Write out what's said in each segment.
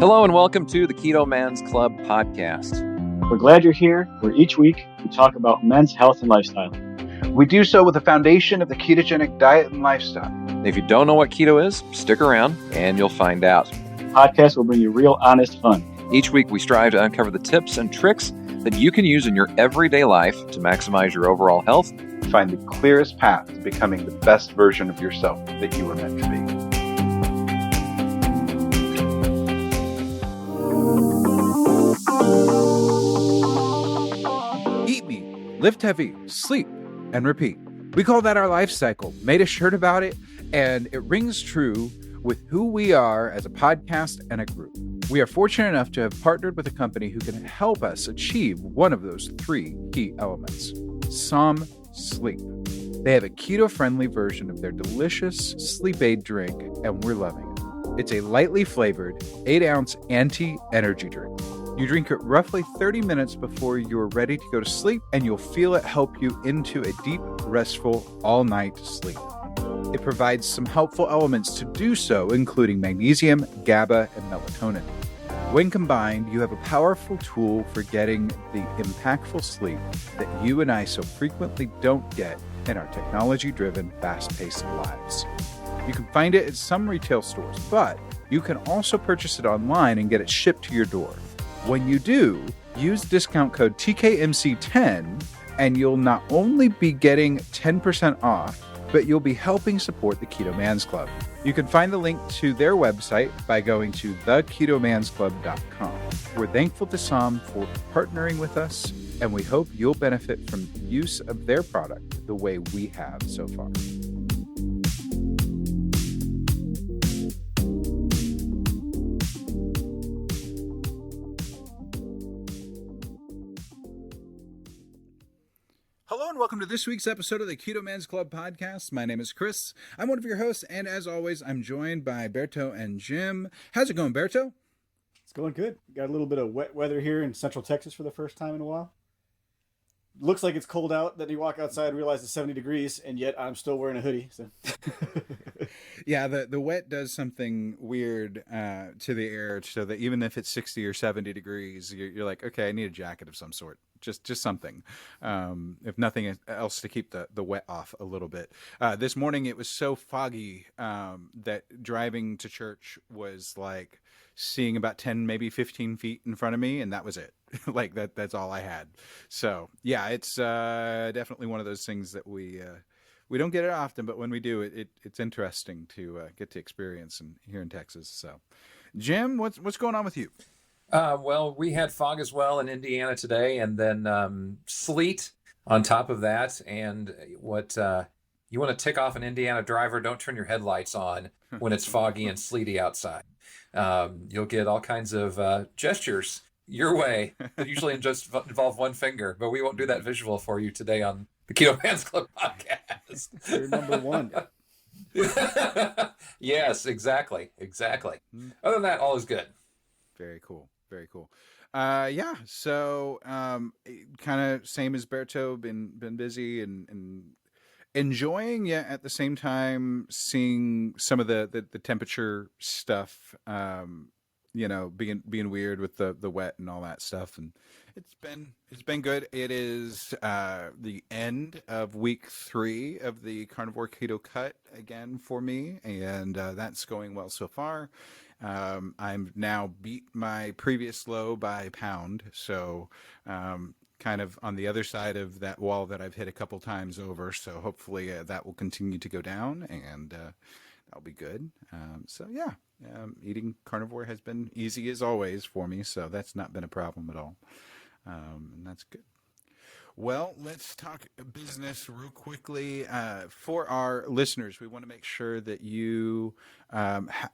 Hello and welcome to the Keto Man's Club podcast. We're glad you're here, where each week we talk about men's health and lifestyle. We do so with the foundation of the ketogenic diet and lifestyle. If you don't know what keto is, stick around and you'll find out. The podcast will bring you real, honest fun. Each week we strive to uncover the tips and tricks that you can use in your everyday life to maximize your overall health. Find the clearest path to becoming the best version of yourself that you were meant to be. Eat meat, lift heavy, sleep, and repeat. We call that our life cycle. Made a shirt about it, and it rings true with who we are as a podcast and a group. We are fortunate enough to have partnered with a company who can help us achieve one of those three key elements: Sleep. They have a keto-friendly version of their delicious sleep aid drink, and we're loving it. It's a lightly flavored 8-ounce anti-energy drink. You drink it roughly 30 minutes before you're ready to go to sleep, and you'll feel it help you into a deep, restful, all-night sleep. It provides some helpful elements to do so, including magnesium, GABA, and melatonin. When combined, you have a powerful tool for getting the impactful sleep that you and I so frequently don't get in our technology-driven, fast-paced lives. You can find it at some retail stores, but you can also purchase it online and get it shipped to your door. When you do, use discount code TKMC10 and you'll not only be getting 10% off, but you'll be helping support the Keto Man's Club. You can find the link to their website by going to theketomansclub.com. We're thankful to Som for partnering with us, and we hope you'll benefit from the use of their product the way we have so far. Hello and welcome to this week's episode of the Keto Man's Club podcast. My name is Chris. I'm one of your hosts, and as always, I'm joined by Berto and Jim. How's it going, Berto? It's going good. Got a little bit of wet weather here in Central Texas for the first time in a while. Looks like it's cold out. Then you walk outside and realize it's 70 degrees, and yet I'm still wearing a hoodie. So. Yeah, the wet does something weird to the air, so that even if it's 60 or 70 degrees, you're like, okay, I need a jacket of some sort. Just something, if nothing else, to keep the wet off a little bit. This morning it was so foggy that driving to church was like seeing about 10, maybe 15 feet in front of me, and that was it. Like that's all I had. So yeah, it's definitely one of those things that we don't get it often, but when we do, it's interesting to get to experience here in Texas. So, Jim, what's going on with you? Well, we had fog as well in Indiana today, and then sleet on top of that. And what you want to tick off an Indiana driver: don't turn your headlights on when it's foggy and sleety outside. You'll get all kinds of gestures your way that usually just involve one finger, but we won't do that visual for you today on the Keto Man's Club podcast. You're number one. Yes, exactly. Other than that, all is good. Very cool. Yeah. So, kind of same as Berto, been busy and enjoying, yet at the same time seeing some of the temperature stuff, being weird with the wet and all that stuff. And it's been good. It is the end of week 3 of the carnivore keto cut again for me, and that's going well so far. I'm now beat my previous low by a pound, so kind of on the other side of that wall that I've hit a couple times over. So hopefully that will continue to go down, and that'll be good. So yeah, eating carnivore has been easy as always for me, so that's not been a problem at all, and that's good. Well, let's talk business real quickly. For our listeners, we want to make sure that you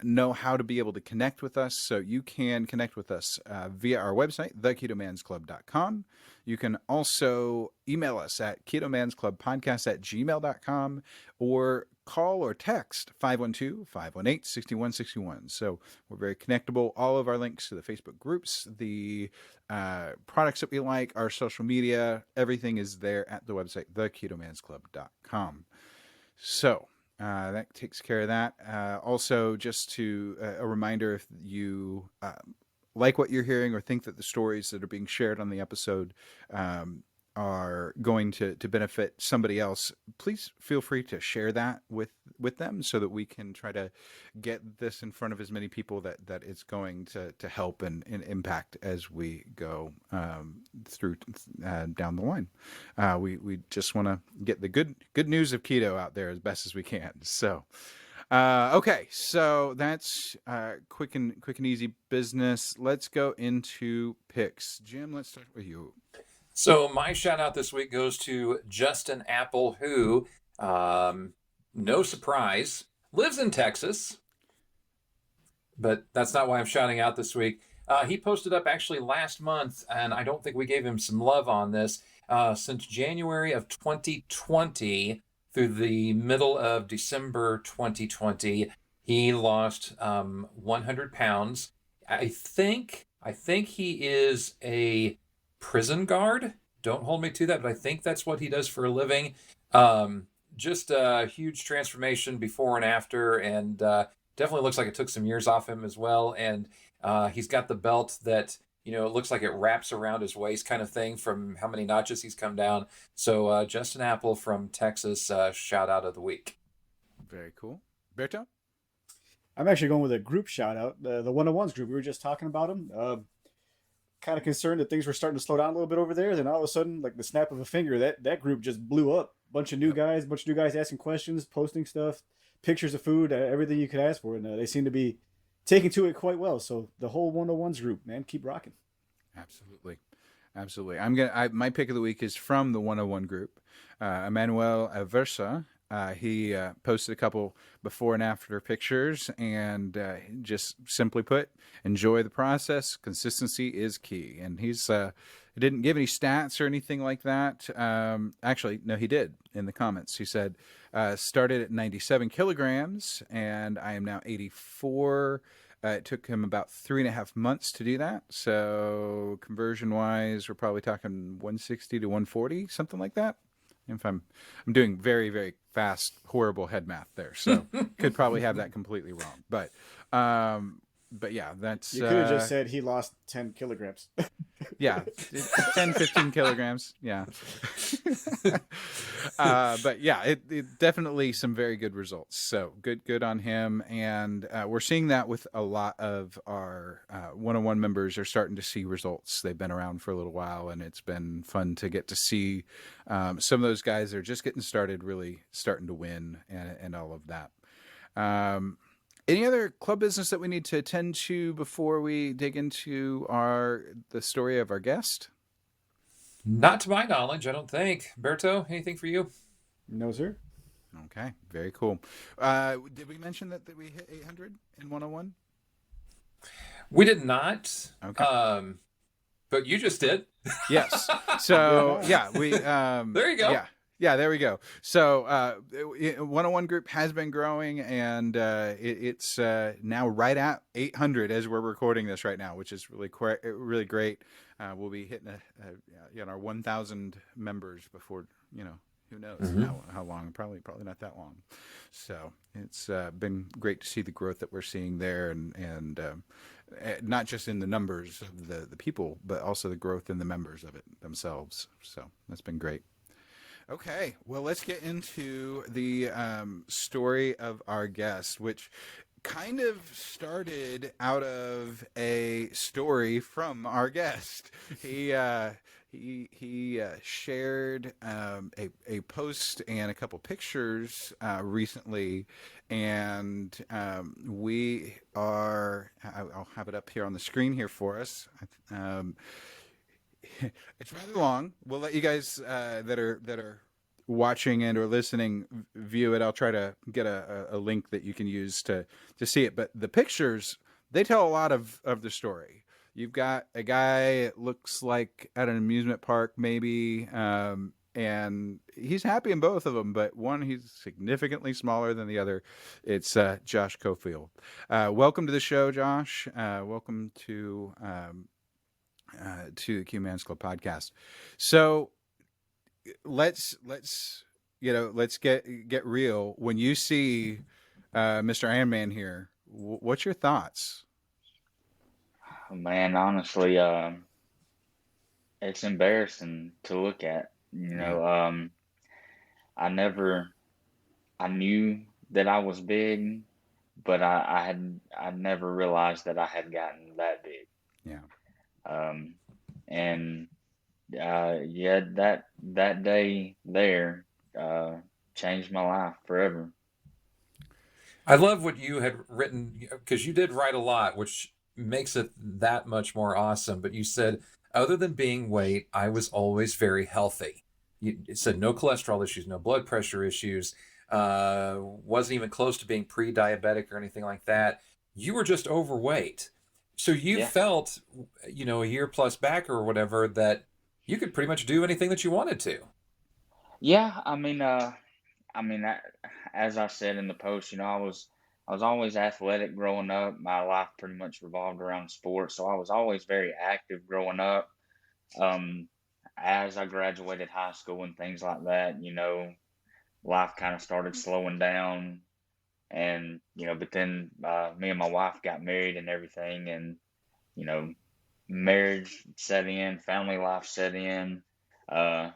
know how to be able to connect with us. So you can connect with us via our website, theketomansclub.com. You can also email us at ketomansclubpodcast@gmail.com or call or text 512-518-6161. So we're very connectable. All of our links to the Facebook groups, the products that we like, our social media, everything is there at the website, theketomansclub.com. So That takes care of that. Also, just to a reminder, if you like what you're hearing or think that the stories that are being shared on the episode are going to benefit somebody else, please feel free to share that with them so that we can try to get this in front of as many people that it's going to help and impact as we go through down the line. We just want to get the good news of keto out there as best as we can. So okay, so that's quick and easy business. Let's go into picks. Jim, let's start with you. So my shout out this week goes to Justin Apple, who, no surprise, lives in Texas. But that's not why I'm shouting out this week. He posted up actually last month, and I don't think we gave him some love on this. Since January of 2020 through the middle of December 2020, he lost 100 pounds. I think he is a prison guard. Don't hold me to that, but I think that's what he does for a living. Just a huge transformation before and after, and definitely looks like it took some years off him as well. And he's got the belt that, it looks like it wraps around his waist kind of thing from how many notches he's come down. So Justin Apple from Texas, shout out of the week. Very cool. Berto? I'm actually going with a group shout out. The 101s group. We were just talking about them. Kind of concerned that things were starting to slow down a little bit over there. Then all of a sudden, like the snap of a finger, that group just blew up. Bunch of new guys asking questions, posting stuff, pictures of food, everything you could ask for. And they seem to be taking to it quite well. So the whole 101s group, man, keep rocking. Absolutely. My pick of the week is from the 101 group. Emmanuel Aversa. He posted a couple before and after pictures, and just simply put, enjoy the process. Consistency is key. And he didn't give any stats or anything like that. Actually, no, he did in the comments. He said, started at 97 kilograms, and I am now 84. It took him about 3.5 months to do that. So conversion-wise, we're probably talking 160 to 140, something like that. If I'm doing very, very fast, horrible head math there, so could probably have that completely wrong. But yeah, that's you could have just said he lost 10 kilograms. Yeah, 10, 15 kilograms. Yeah. But yeah, it definitely some very good results. So good on him. And we're seeing that with a lot of our 101 members are starting to see results. They've been around for a little while, and it's been fun to get to see some of those guys that are just getting started, really starting to win and all of that. Any other club business that we need to attend to before we dig into the story of our guest? Not to my knowledge, I don't think. Berto, anything for you? No, sir. Okay, very cool. Did we mention that we hit 800 in 101? We did not. Okay. But you just did. Yes. So yeah, we there you go. Yeah, there we go. So 101 group has been growing, and it's now right at 800 as we're recording this right now, which is really great. We'll be hitting our 1,000 members before, who knows how long? Probably not that long. So it's been great to see the growth that we're seeing there, and not just in the numbers of the people, but also the growth in the members of it themselves. So that's been great. Okay, well, let's get into the story of our guest, which kind of started out of a story from our guest. He shared a post and a couple pictures recently, and we are. I'll have it up here on the screen here for us. It's rather long. We'll let you guys that are watching and or listening view it. I'll try to get a link that you can use to see it. But the pictures, they tell a lot of the story. You've got a guy, it looks like at an amusement park maybe, and he's happy in both of them, but one, he's significantly smaller than the other. It's Josh Cofield. Welcome to the show, Josh. Welcome to the Q Man's Club podcast. So let's let's get real. When you see Mr. Iron Man here, what's your thoughts? Man, honestly, it's embarrassing to look at. Yeah. I never, I knew that I was big, but I never realized that I had gotten that big. Yeah. Um, and yeah, that day there, uh, changed my life forever. I love what you had written because you did write a lot, which makes it that much more awesome. But you said, other than being weight, I was always very healthy. You said no cholesterol issues, no blood pressure issues, wasn't even close to being pre-diabetic or anything like that. You were just overweight. So you Yeah, felt, a year plus back or whatever, that you could pretty much do anything that you wanted to. yeah. I mean, as I said in the post, I was always athletic growing up. My life pretty much revolved around sports, so I was always very active growing up. Um, as I graduated high school and things like that, life kind of started slowing down, and but then me and my wife got married and everything, and you know, marriage set in, family life set in. Uh,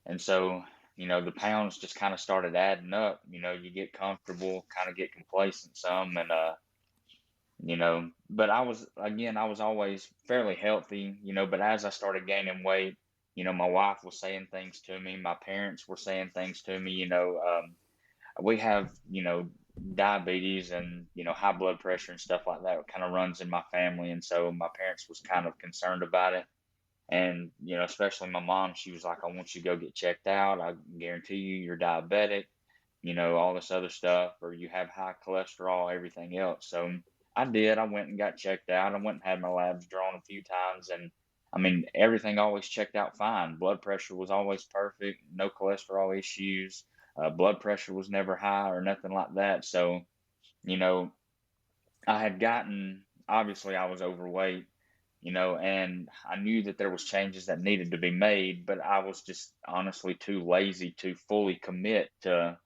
And so, the pounds just kind of started adding up. You get comfortable, kind of get complacent some, and but I was always fairly healthy, but as I started gaining weight, my wife was saying things to me, my parents were saying things to me, we have, diabetes and, high blood pressure and stuff like that kind of runs in my family. And so my parents was kind of concerned about it. And, especially my mom, she was like, I want you to go get checked out. I guarantee you're diabetic, all this other stuff, or you have high cholesterol, everything else. So I did. I went and got checked out. I went and had my labs drawn a few times. And I mean, everything always checked out fine. Blood pressure was always perfect, no cholesterol issues. Blood pressure was never high or nothing like that. So, you know, I had gotten, obviously, I was overweight, and I knew that there was changes that needed to be made, but I was just honestly too lazy to fully commit to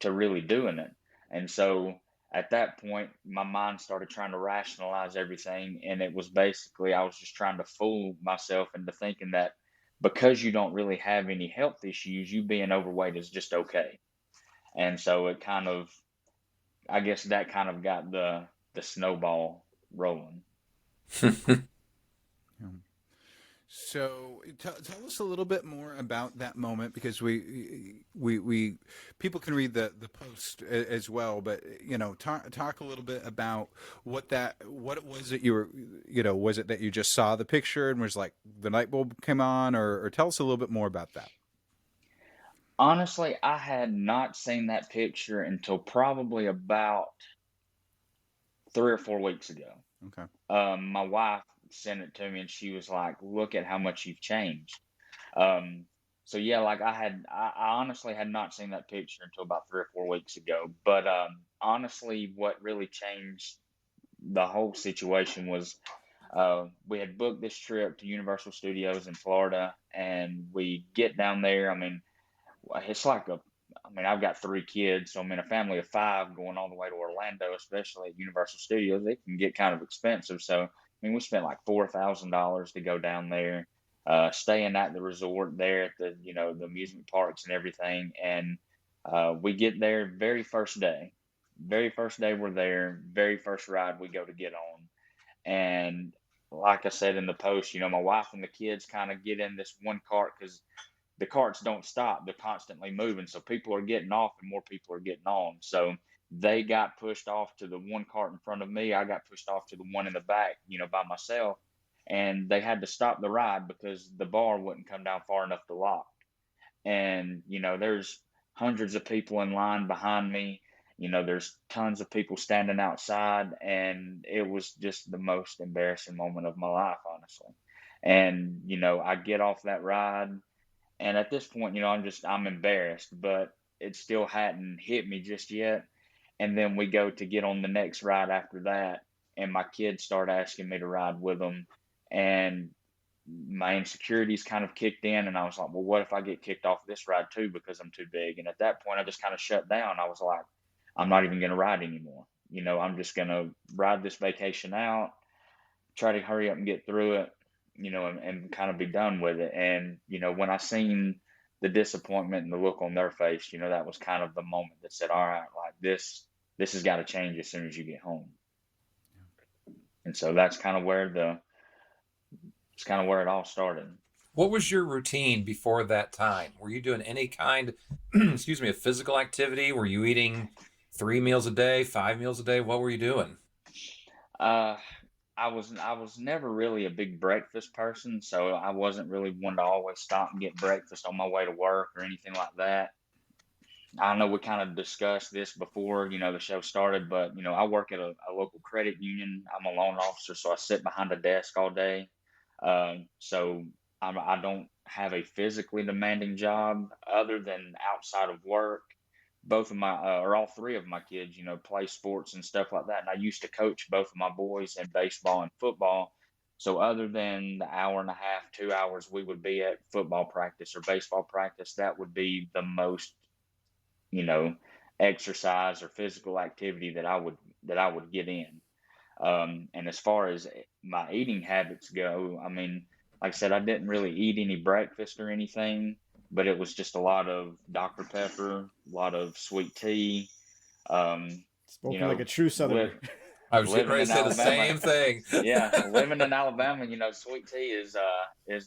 really doing it. And so at that point, my mind started trying to rationalize everything, and it was basically I was just trying to fool myself into thinking that because you don't really have any health issues, you being overweight is just okay. And so it kind of, I guess that kind of got the snowball rolling. Yeah. So tell us a little bit more about that moment, because we people can read the post as well, but talk a little bit about what it was that you were, was it that you just saw the picture and was like the light bulb came on, or tell us a little bit more about that. Honestly, I had not seen that picture until probably about 3 or 4 weeks ago. Okay. My wife sent it to me and she was like, "Look at how much you've changed." Um, so yeah, like I honestly had not seen that picture until about 3 or 4 weeks ago. But honestly, what really changed the whole situation was we had booked this trip to Universal Studios in Florida, and we get down there. I mean, it's like I've got 3 kids, so I mean, a family of 5 going all the way to Orlando, especially at Universal Studios, it can get kind of expensive. So, I mean, we spent like $4,000 to go down there, staying at the resort there at the amusement parks and everything. And we get there very first day we're there, very first ride we go to get on. And like I said in the post, my wife and the kids kind of get in this one cart because the carts don't stop. They're constantly moving. So people are getting off and more people are getting on. So they got pushed off to the one cart in front of me. I got pushed off to the one in the back, by myself. And they had to stop the ride because the bar wouldn't come down far enough to lock. And, there's hundreds of people in line behind me. There's tons of people standing outside. And it was just the most embarrassing moment of my life, honestly. And, I get off that ride, and at this point, I'm embarrassed, but it still hadn't hit me just yet. And then we go to get on the next ride after that, and my kids start asking me to ride with them. And my insecurities kind of kicked in, and I was like, well, what if I get kicked off this ride too because I'm too big? And at that point, I just kind of shut down. I was like, I'm not even going to ride anymore. I'm just going to ride this vacation out, try to hurry up and get through it, and kind of be done with it. And, when I seen the disappointment and the look on their face, that was kind of the moment that said, all right, like this has got to change as soon as you get home. And so that's kind of where it all started. What was your routine before that time? Were you doing any kind, excuse me, of physical activity? Were you eating 3 meals a day, 5 meals a day? What were you doing? I was never really a big breakfast person, so I wasn't really one to always stop and get breakfast on my way to work or anything like that. I know we kind of discussed this before, the show started, but I work at a local credit union. I'm a loan officer, so I sit behind a desk all day. So I don't have a physically demanding job other than outside of work. Both of my, or all three of my kids, play sports and stuff like that. And I used to coach both of my boys in baseball and football. So other than the hour and a half, 2 hours we would be at football practice or baseball practice, that would be the most, exercise or physical activity that I would get in. And as far as my eating habits go, I mean, like I said, I didn't really eat any breakfast or anything, but it was just a lot of Dr. Pepper, a lot of sweet tea. Spoken like a true Southerner. I was living ready to in say the Alabama. same thing. Yeah, living in Alabama, sweet tea is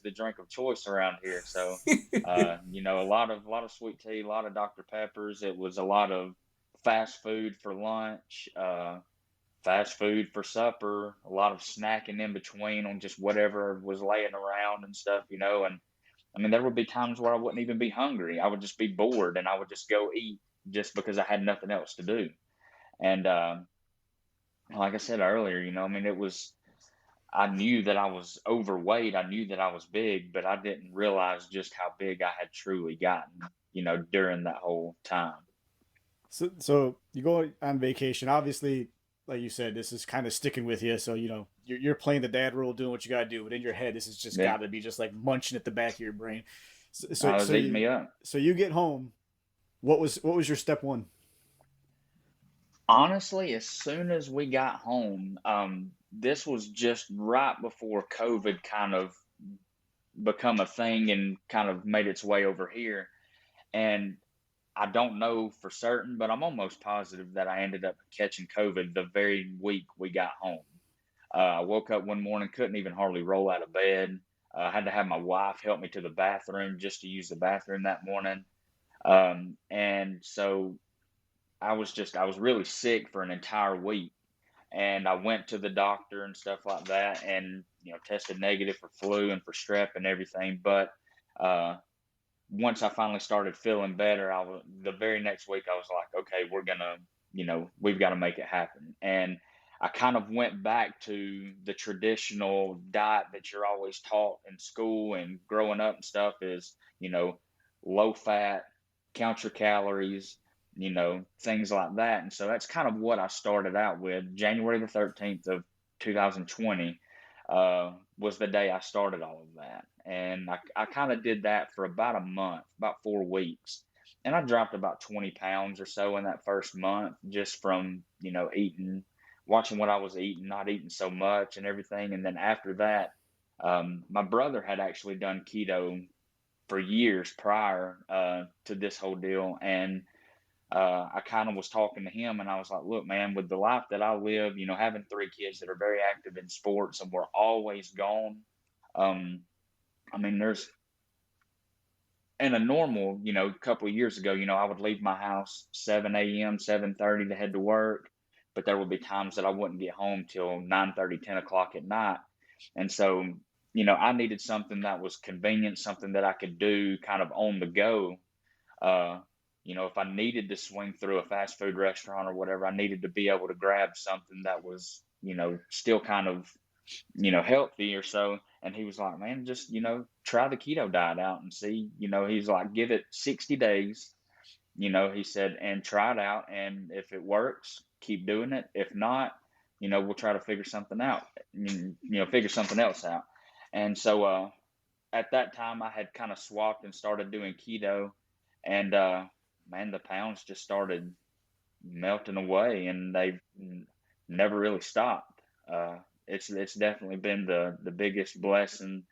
the drink of choice around here. So, a lot of sweet tea, a lot of Dr. Peppers. It was a lot of fast food for lunch, fast food for supper, a lot of snacking in between on just whatever was laying around and stuff, And I mean, there would be times where I wouldn't even be hungry. I would just be bored and I would just go eat just because I had nothing else to do. And like I said earlier, I mean, I knew that I was overweight. I knew that I was big, but I didn't realize just how big I had truly gotten, during that whole time. So you go on vacation. Obviously, like you said, this is kind of sticking with you. So, you're playing the dad role, doing what you got to do. But in your head, this has just got to be just like munching at the back of your brain. I was eating me up. So you get home. What was your step one? Honestly, as soon as we got home, this was just right before COVID kind of become a thing and kind of made its way over here. And I don't know for certain, but I'm almost positive that I ended up catching COVID the very week we got home. I woke up one morning, couldn't even hardly roll out of bed. I had to have my wife help me to the bathroom just to use the bathroom that morning. And so I was really sick for an entire week, and I went to the doctor and stuff like that, and tested negative for flu and for strep and everything. But once I finally started feeling better, the very next week I was like, okay, we've got to make it happen. And I kind of went back to the traditional diet that you're always taught in school and growing up and stuff is, low fat, count your calories, things like that. And so that's kind of what I started out with. January the 13th of 2020 was the day I started all of that. And I kind of did that for about a month, about 4 weeks. And I dropped about 20 pounds or so in that first month just from, watching what I was eating, not eating so much and everything. And then after that, my brother had actually done keto for years prior to this whole deal. And I kind of was talking to him and I was like, look, man, with the life that I live, having 3 kids that are very active in sports and we're always gone. I mean, in a normal, couple of years ago, I would leave my house 7 a.m., 7:30 to head to work. But there would be times that I wouldn't get home till 9:30, 10 o'clock at night. And so, I needed something that was convenient, something that I could do kind of on the go. If I needed to swing through a fast food restaurant or whatever, I needed to be able to grab something that was, still kind of, healthy or so. And he was like, man, just, try the keto diet out and see, he's like, give it 60 days, he said, and try it out. And if it works, keep doing it. If not, we'll try to figure something out, figure something else out. And so at that time, I had kind of swapped and started doing keto, and man, the pounds just started melting away, and they've never really stopped. It's definitely been the biggest blessing,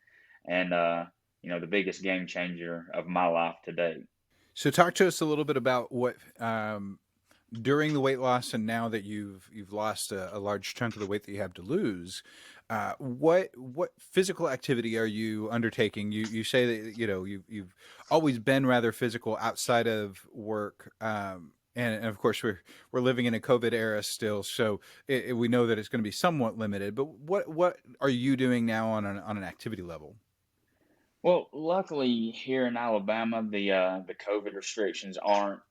and the biggest game changer of my life to date. So talk to us a little bit about what during the weight loss, and now that you've lost a large chunk of the weight that you have to lose, what physical activity are you undertaking? You say that you've always been rather physical outside of work, and of course we're living in a COVID era still, so we know that it's going to be somewhat limited. But what are you doing now on an activity level? Well, luckily here in Alabama, the COVID restrictions aren't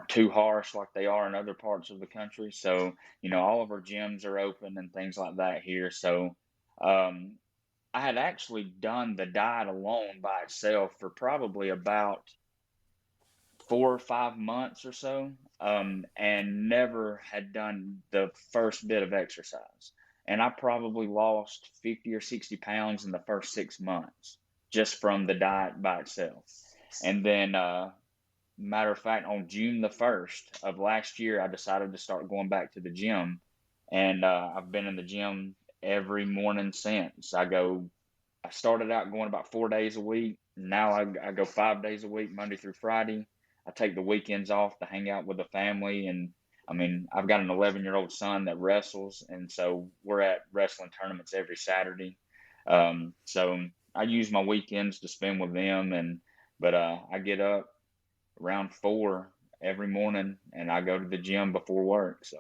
too harsh like they are in other parts of the country. So, all of our gyms are open and things like that here. So, um, I had actually done the diet alone by itself for probably about 4 or 5 months or so, and never had done the first bit of exercise. And I probably lost 50 or 60 pounds in the first 6 months just from the diet by itself. And then, matter of fact, on June the 1st of last year, I decided to start going back to the gym. And I've been in the gym every morning since. I started out going about 4 days a week. Now I go 5 days a week, Monday through Friday. I take the weekends off to hang out with the family. And I mean, I've got an 11-year-old son that wrestles. And so we're at wrestling tournaments every Saturday. So I use my weekends to spend with them. But I get up around 4 every morning, and I go to the gym before work. So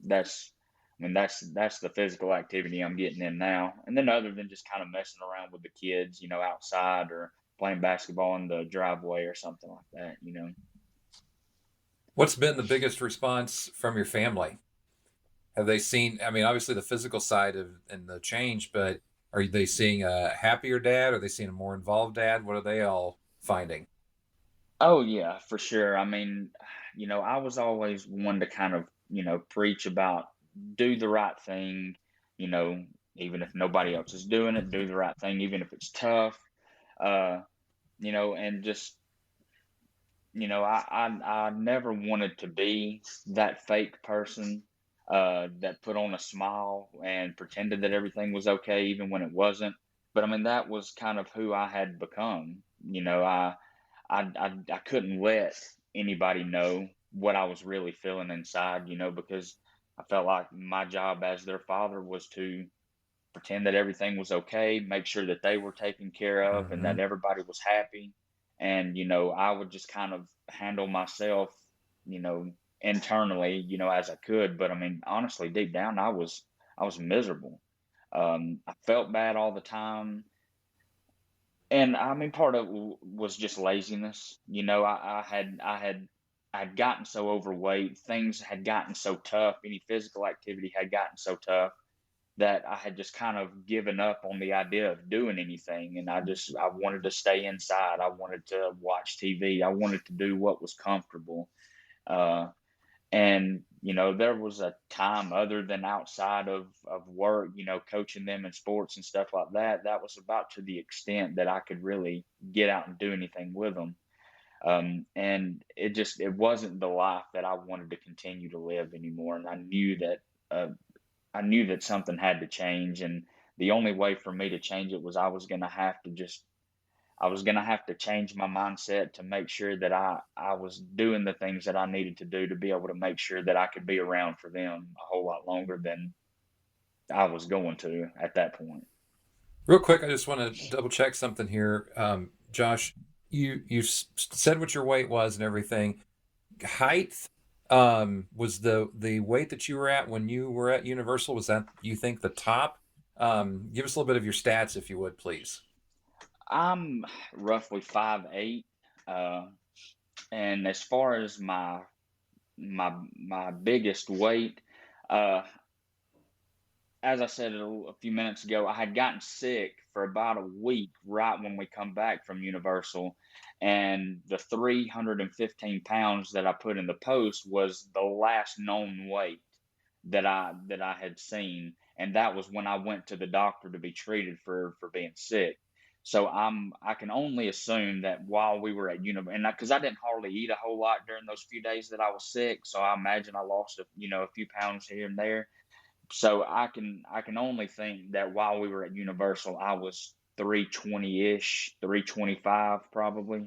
that's, that's the physical activity I'm getting in now. And then other than just kind of messing around with the kids, outside or playing basketball in the driveway or something like that. What's been the biggest response from your family? Have they seen, I mean, obviously the physical side of and the change, but are they seeing a happier dad? Are they seeing a more involved dad? What are they all finding? Oh yeah, for sure. I mean, I was always one to kind of, preach about do the right thing, you know, even if nobody else is doing it, do the right thing, even if it's tough. Uh, and just, I never wanted to be that fake person that put on a smile and pretended that everything was okay, even when it wasn't. But I mean, that was kind of who I had become. I couldn't let anybody know what I was really feeling inside, because I felt like my job as their father was to pretend that everything was okay, make sure that they were taken care of and Mm-hmm. that everybody was happy. And, I would just kind of handle myself, you know, internally, as I could. But I mean, honestly, deep down, I was miserable. I felt bad all the time. And I mean, part of it was just laziness. I'd gotten so overweight, things had gotten so tough, any physical activity had gotten so tough that I had just kind of given up on the idea of doing anything. And I wanted to stay inside. I wanted to watch TV. I wanted to do what was comfortable. Uh, and, there was a time other than outside of work, coaching them in sports and stuff like that, that was about to the extent that I could really get out and do anything with them. And it wasn't the life that I wanted to continue to live anymore. And uh, I knew that something had to change. And the only way for me to change it was I was going to have to change my mindset to make sure that I was doing the things that I needed to do to be able to make sure that I could be around for them a whole lot longer than I was going to at that point. Real quick, I just want to double check something here. Josh, you said what your weight was and everything. Height was the weight that you were at when you were at Universal. Was that, you think, the top? Give us a little bit of your stats, if you would, please. I'm roughly 5'8", uh, and as far as my biggest weight, uh, as I said a few minutes ago, I had gotten sick for about a week right when we come back from Universal. And the 315 pounds that I put in the post was the last known weight. that I had seen, and that was when I went to the doctor to be treated for being sick. So I can only assume that while we were at and because I didn't hardly eat a whole lot during those few days that I was sick, so I imagine I lost a few pounds here and there. So I can only think that while we were at Universal, I was 320-ish, 325 probably.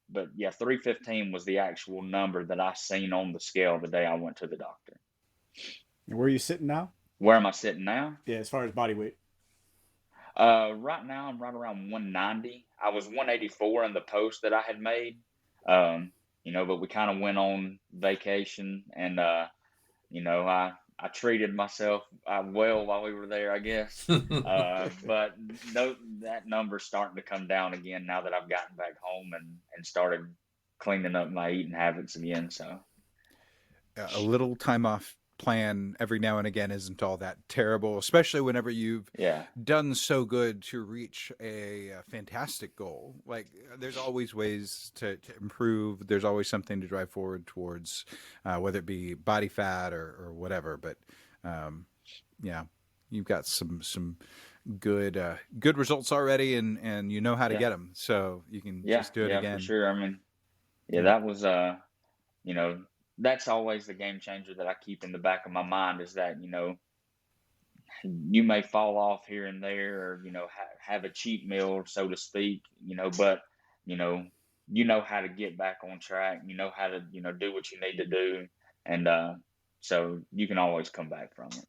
But yeah, 315 was the actual number that I seen on the scale the day I went to the doctor. And where are you sitting now? Where am I sitting now? Yeah, as far as body weight. Right now I'm right around 190. I was 184 in the post that I had made. But we kind of went on vacation, and I treated myself well while we were there, I guess. But that number's starting to come down again now that I've gotten back home and started cleaning up my eating habits again. So A little time off plan every now and again isn't all that terrible, especially whenever you've yeah, done so good to reach a fantastic goal. Like, there's always ways to improve. There's always something to drive forward towards, whether it be body fat or whatever. But yeah, you've got some good results already, and you know how to yeah, get them, so you can yeah, just do it yeah, again. for sure. I mean, yeah, that was you know, that's always the game changer that I keep in the back of my mind, is that, you may fall off here and there, or, have a cheat meal, so to speak, but, you know, how to get back on track, how to, do what you need to do. And, so you can always come back from it.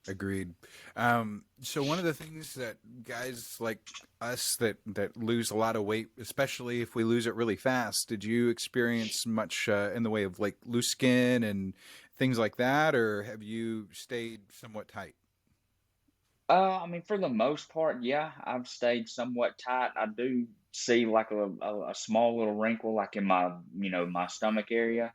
Agreed. So one of the things that guys like us that lose a lot of weight, especially if we lose it really fast, did you experience much in the way of like loose skin and things like that, or have you stayed somewhat tight? I mean, for the most part, yeah, I've stayed somewhat tight. I do see like a small little wrinkle, like in my stomach area.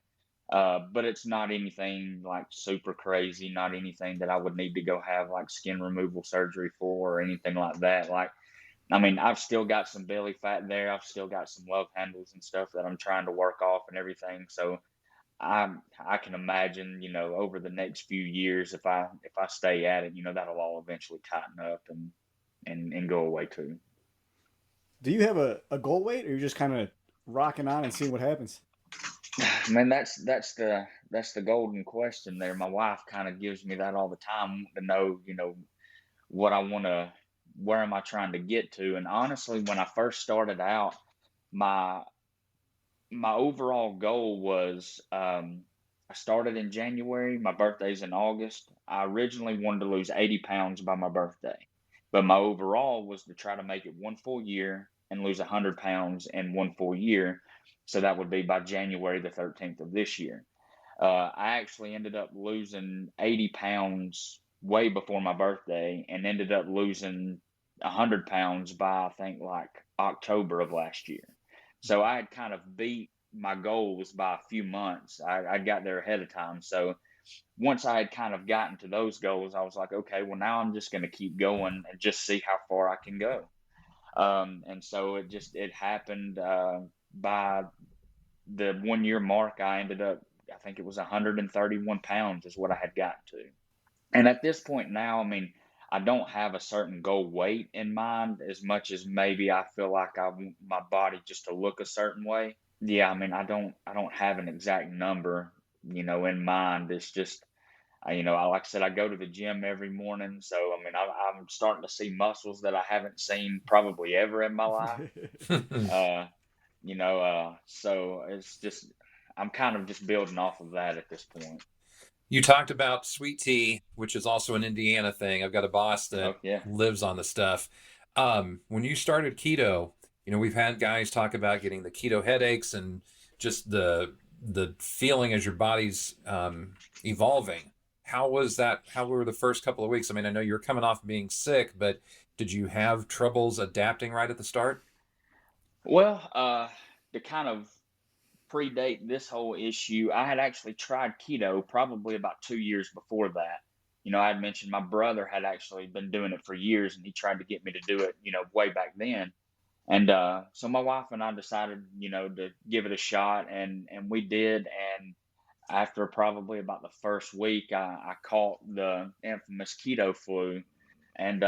But it's not anything like super crazy, not anything that I would need to go have like skin removal surgery for or anything like that. Like, I mean, I've still got some belly fat there. I've still got some love handles and stuff that I'm trying to work off and everything. So I can imagine, over the next few years, if I stay at it, that'll all eventually tighten up and go away too. Do you have a goal weight, or you're just kind of rocking on and seeing what happens? Man, that's the golden question there. My wife kind of gives me that all the time, wanting to know, what I want to, where am I trying to get to? And honestly, when I first started out, my my overall goal was, I started in January. My birthday's in August. I originally wanted to lose 80 pounds by my birthday, but my overall was to try to make it one full year and lose 100 pounds in one full year. So that would be by January the 13th of this year. I actually ended up losing 80 pounds way before my birthday, and ended up losing 100 pounds by, I think, like October of last year. So I had kind of beat my goals by a few months. I got there ahead of time. So once I had kind of gotten to those goals, I was like, okay, well, now I'm just going to keep going and just see how far I can go. And so it happened, by the 1 year mark. I ended up, I think it was 131 pounds is what I had gotten to. And at this point now, I mean, I don't have a certain goal weight in mind, as much as maybe I feel like I want my body just to look a certain way. Yeah, I mean, I don't have an exact number, in mind. It's just, like I said, I go to the gym every morning. So, I mean, I'm starting to see muscles that I haven't seen probably ever in my life. Uh, so it's just, I'm kind of just building off of that at this point. You talked about sweet tea, which is also an Indiana thing. I've got a boss that Oh, yeah. lives on the stuff. When you started keto, we've had guys talk about getting the keto headaches and just the feeling as your body's evolving. How was that? How were the first couple of weeks? I mean, I know you're coming off being sick, but did you have troubles adapting right at the start? Well, to kind of predate this whole issue, I had actually tried keto probably about 2 years before that. I had mentioned my brother had actually been doing it for years, and he tried to get me to do it, way back then. And so my wife and I decided, to give it a shot, and we did. And after probably about the first week, I caught the infamous keto flu, and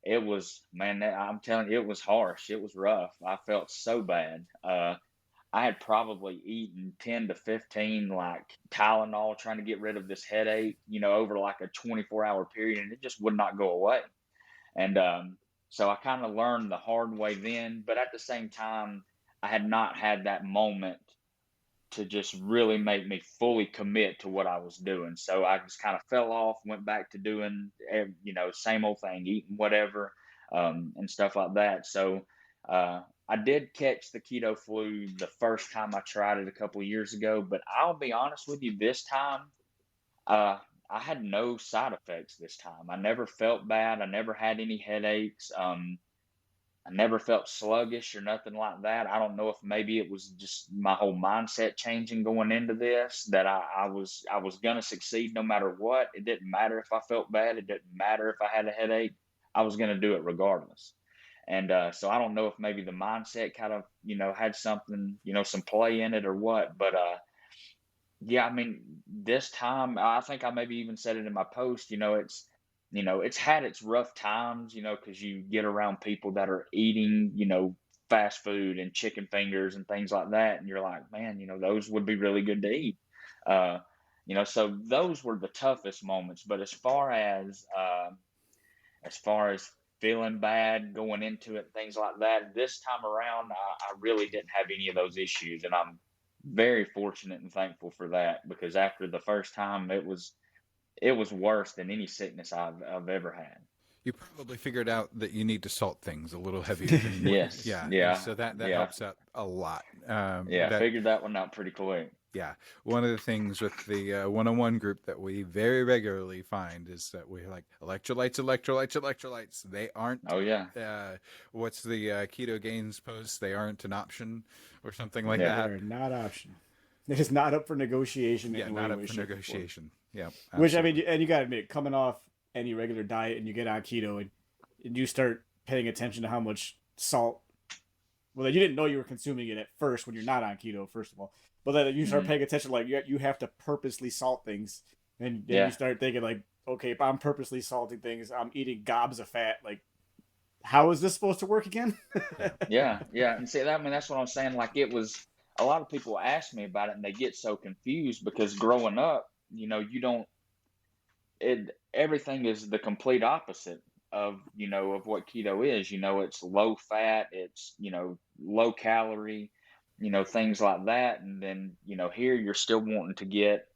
it was, man, I'm telling you, it was harsh. It was rough. I felt so bad. I had probably eaten 10 to 15 like Tylenol trying to get rid of this headache, over like a 24-hour period, and it just would not go away. And so I kind of learned the hard way then, but at the same time, I had not had that moment to just really make me fully commit to what I was doing. So I just kind of fell off, went back to doing, same old thing, eating whatever, and stuff like that. So I did catch the keto flu the first time I tried it a couple of years ago, but I'll be honest with you, this time, uh, I had no side effects this time. I never felt bad. I never had any headaches. I never felt sluggish or nothing like that. I don't know if maybe it was just my whole mindset changing going into this, that I was gonna succeed no matter what. It didn't matter if I felt bad. It didn't matter if I had a headache. I was gonna do it regardless. And so I don't know if maybe the mindset kind of had something, some play in it or what. But yeah, I mean, this time I think I maybe even said it in my post. It's had its rough times, because you get around people that are eating, fast food and chicken fingers and things like that, and you're like, man, those would be really good to eat. Uh, so those were the toughest moments. But as far as feeling bad going into it, things like that, this time around, I really didn't have any of those issues, and I'm very fortunate and thankful for that, because after the first time, it was worse than any sickness I've ever had. You probably figured out that you need to salt things a little heavier than you would. Yes. Yeah. And Yeah. so that Yeah. helps out a lot. Yeah. That Figured that one out pretty quick. Yeah, one of the things with the one-on-one group that we very regularly find is that we're like electrolytes. They aren't. Oh yeah. What's the Keto Gains post? They aren't an option, or something like Yeah. that. They're not option. It is not up for negotiation. Yeah, in not any up way, for shape, or form. negotiation. Yeah, Which I absolutely. mean, and you got to admit, coming off any regular diet and you get on keto and you start paying attention to how much salt. Well, you didn't know you were consuming it at first when you're not on keto, first of all. But then you start Mhm. paying attention, like you have to purposely salt things, and then Yeah. you start thinking like, okay, if I'm purposely salting things, I'm eating gobs of fat. Like, how is this supposed to work again? Yeah. Yeah. And see that, I mean, that's what I'm saying. Like, it was a lot of people ask me about it, and they get so confused because growing up, you don't. Everything is the complete opposite of what keto is. It's low fat, it's low calorie, things like that. And then here you're still wanting to get,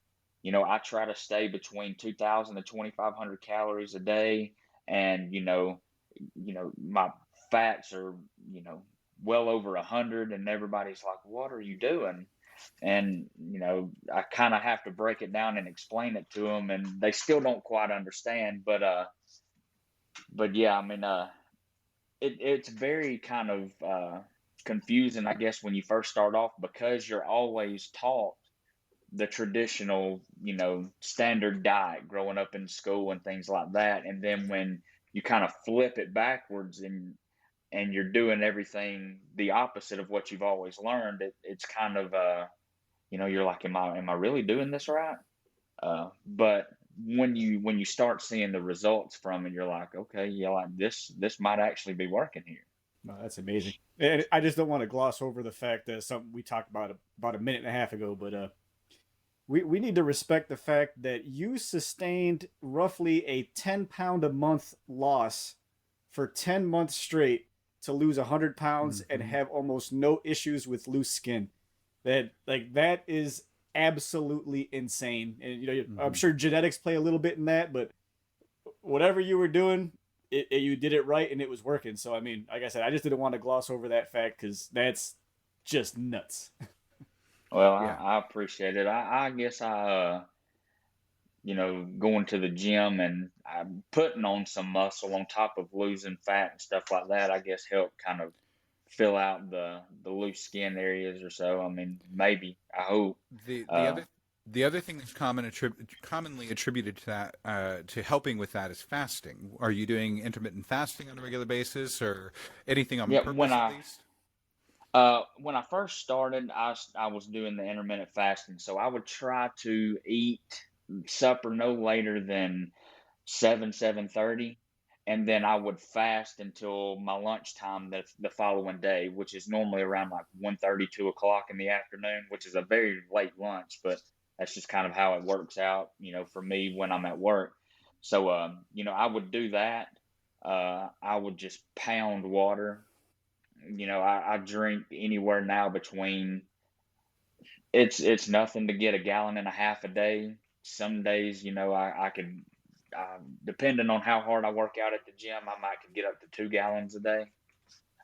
I try to stay between 2,000 and 2,500 calories a day. And my fats are well over 100, and everybody's like, what are you doing? And I kind of have to break it down and explain it to them, and they still don't quite understand. But yeah, I mean, it's very kind of confusing, I guess, when you first start off, because you're always taught the traditional, standard diet growing up in school and things like that. And then when you kind of flip it backwards, and you're doing everything the opposite of what you've always learned, it's kind of you're like, am I really doing this right? But when you start seeing the results from it, you're like, okay, yeah, like this might actually be working here. No, that's amazing. And I just don't want to gloss over the fact that something we talked about a minute and a half ago, but we need to respect the fact that you sustained roughly a 10-pound a month loss for 10 months straight to lose 100 pounds and have almost no issues with loose skin. That is absolutely insane. And I'm sure genetics play a little bit in that, but whatever you were doing, you did it right and it was working. So I mean, like I said, I just didn't want to gloss over that fact because that's just nuts. Well, Yeah. I appreciate it. I guess going to the gym and I'm putting on some muscle on top of losing fat and stuff like that, I guess helped kind of fill out the loose skin areas or so. I mean, maybe, I hope. The other thing that's commonly attributed to that to helping with that is fasting. Are you doing intermittent fasting on a regular basis, or anything on Yeah, purpose when at I least? When I first started, I was doing the intermittent fasting, so I would try to eat supper no later than 7:30, and then I would fast until my lunchtime the following day, which is normally around like 1:30, 2 o'clock in the afternoon, which is a very late lunch, but that's just kind of how it works out, for me when I'm at work. So, I would do that. I would just pound water. I drink anywhere now between it's nothing to get a gallon and a half a day. Some days, I could, depending on how hard I work out at the gym, I might could get up to 2 gallons a day.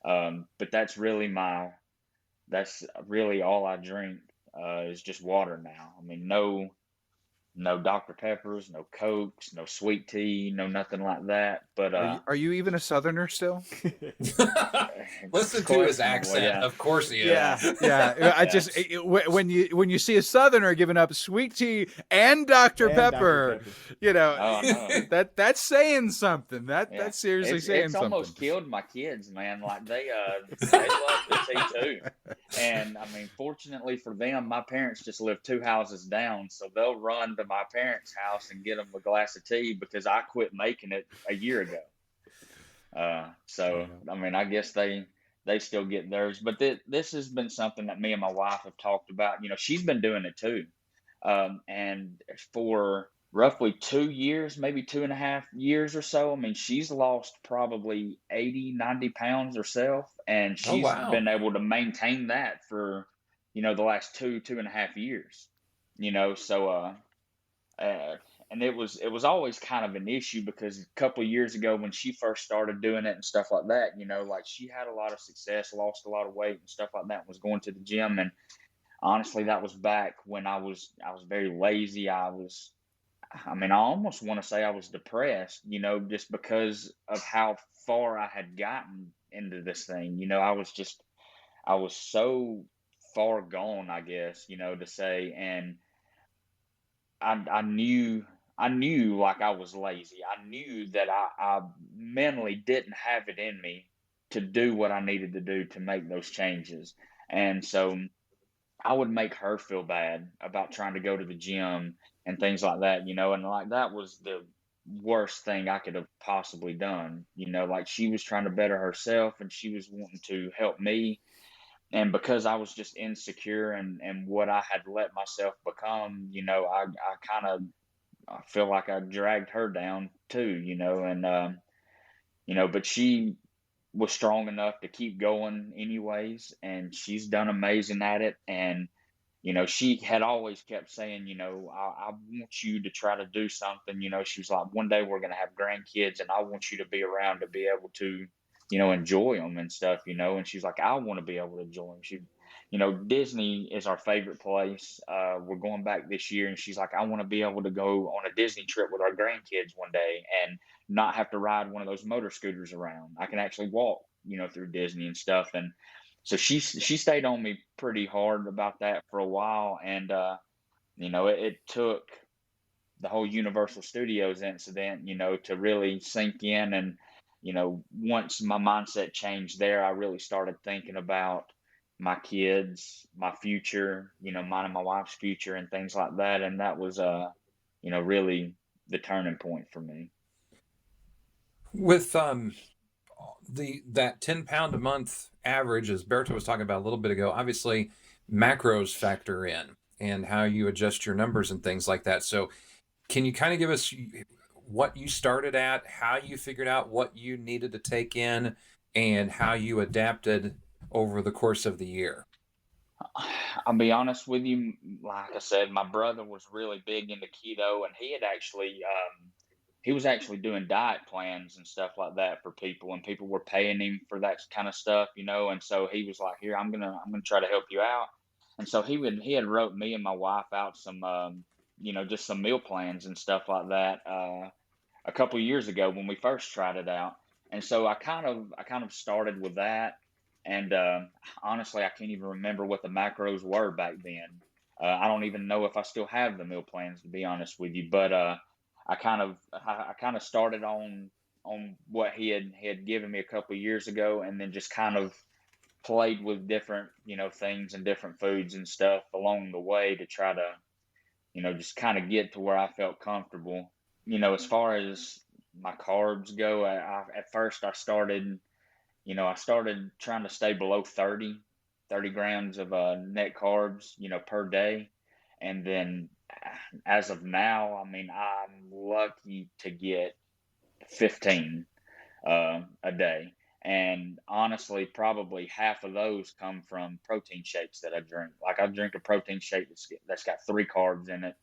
But that's really all I drink, is just water now. I mean, no Dr. Peppers, no Cokes, no sweet tea, no nothing like that. But Are you even a Southerner still? Listen it's to his questionable, accent. yeah. Of course he is. Yeah. I just when you see a Southerner giving up sweet tea and Dr. And Pepper, Dr. Pepper. Oh no. that's saying something. Yeah. That's seriously saying It's something. almost killed my kids, man. Like they love the tea too. And I mean, fortunately for them, my parents just live 2 houses down, so they'll run to my parents' house and get them a glass of tea because I quit making it a year ago. So I mean, I guess they still get theirs, but this has been something that me and my wife have talked about. She's been doing it too, and for roughly 2 years, maybe 2.5 years or so. I mean, she's lost probably 80, 90 pounds herself, and Oh, she's wow. been able to maintain that for, the last 2.5 years, so, uh, and it was always kind of an issue because a couple of years ago when she first started doing it and stuff like that, like she had a lot of success, lost a lot of weight and stuff like that, was going to the gym. And honestly, that was back when I was very lazy. I mean, I almost want to say I was depressed, just because of how far I had gotten into this thing. I was so far gone, I guess, to say. And I knew like I was lazy. I knew that I mentally didn't have it in me to do what I needed to do to make those changes. And so I would make her feel bad about trying to go to the gym and things like that, and like that was the worst thing I could have possibly done. Like she was trying to better herself and she was wanting to help me. And because I was just insecure and what I had let myself become, I kind of I feel like I dragged her down too, and but she was strong enough to keep going anyways, and she's done amazing at it. And she had always kept saying, I want you to try to do something. She was like, one day we're going to have grandkids and I want you to be around to be able to, enjoy them and stuff, and she's like, I want to be able to enjoy them. Disney is our favorite place. We're going back this year, and she's like, I want to be able to go on a Disney trip with our grandkids one day and not have to ride one of those motor scooters around. I can actually walk, through Disney and stuff. And so she stayed on me pretty hard about that for a while. And it took the whole Universal Studios incident, to really sink in. And once my mindset changed there, I really started thinking about my kids, my future, mine and my wife's future and things like that. And that was really the turning point for me. With that 10 pound a month average, as Berto was talking about a little bit ago, obviously macros factor in and how you adjust your numbers and things like that. So can you kind of give us what you started at, how you figured out what you needed to take in, and how you adapted over the course of the year? I'll be honest with you. Like I said, my brother was really big into keto, and he was actually doing diet plans and stuff like that for people, and people were paying him for that kind of stuff, And so he was like, "Here, I'm gonna try to help you out." And so he had wrote me and my wife out some, just some meal plans and stuff like that, a couple of years ago when we first tried it out. And so I kind of started with that. And honestly, I can't even remember what the macros were back then. I don't even know if I still have the meal plans, to be honest with you. But I kind of started on what he had given me a couple of years ago, and then just kind of played with different, things and different foods and stuff along the way to try to, just kind of get to where I felt comfortable. As far as my carbs go, at first I started trying to stay below 30 grams of net carbs, per day. And then as of now, I mean, I'm lucky to get 15 a day. And honestly, probably half of those come from protein shakes that I drink. Like I drink a protein shake that's got 3 carbs in it,